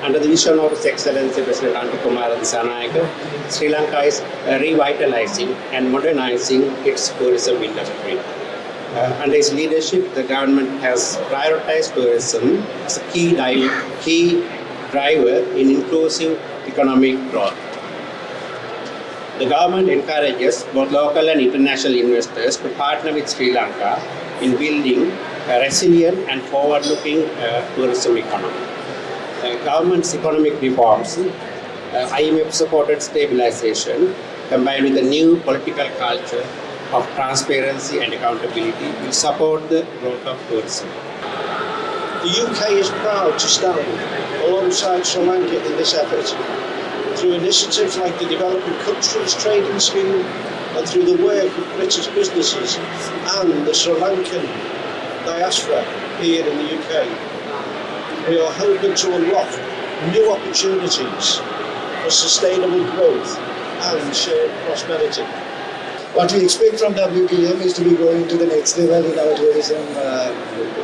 Under the vision of His Excellency President Antakumara Dissanayake, Sri Lanka is revitalizing and modernizing its tourism industry. Under his leadership, the government has prioritized tourism as a key driver in inclusive economic growth. The government encourages both local and international investors to partner with Sri Lanka in building a resilient and forward-looking tourism economy. Government's economic reforms, IMF-supported stabilization, combined with a new political culture of transparency and accountability, will support the growth of tourism. The UK is proud to stand alongside Sri Lanka in this effort, through initiatives like the Developing Countries Trading Scheme and through the work of British businesses and the Sri Lankan diaspora here in the UK. We are hoping to unlock new opportunities for sustainable growth and shared prosperity. What we expect from WTM is to be going to the next level in our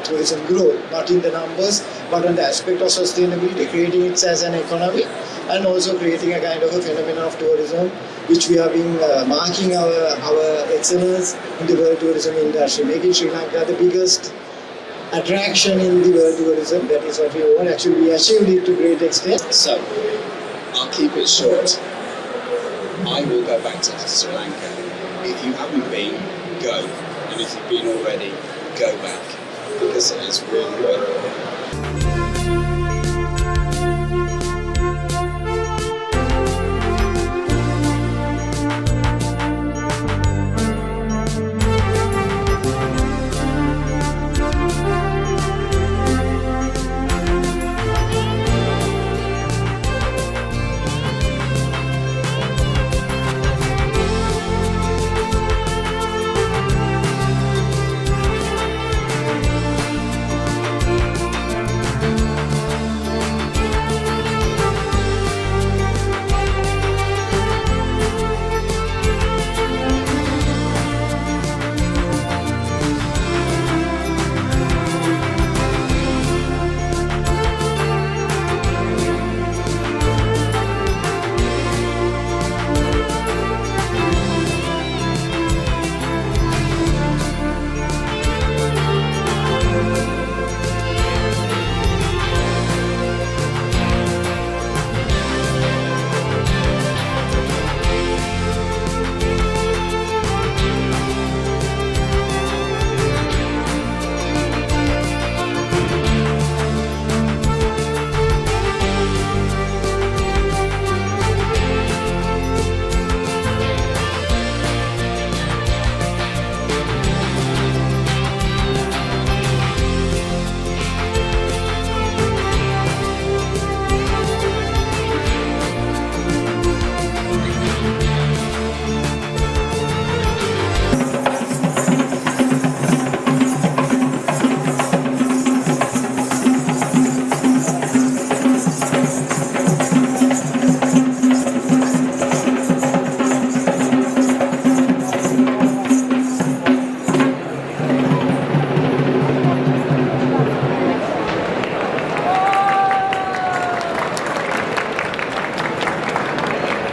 tourism growth, not in the numbers, but on the aspect of sustainability, creating it as an economy, and also creating a kind of a phenomenon of tourism, which we have been marking our excellence in the world tourism industry, making Sri Lanka the biggest attraction in the world tourism. That is what we want. Actually, we achieved it to great extent. So, I'll keep it short. I will go back to Sri Lanka. If you haven't been, go. And if you've been already, go back. Because it is really worth it.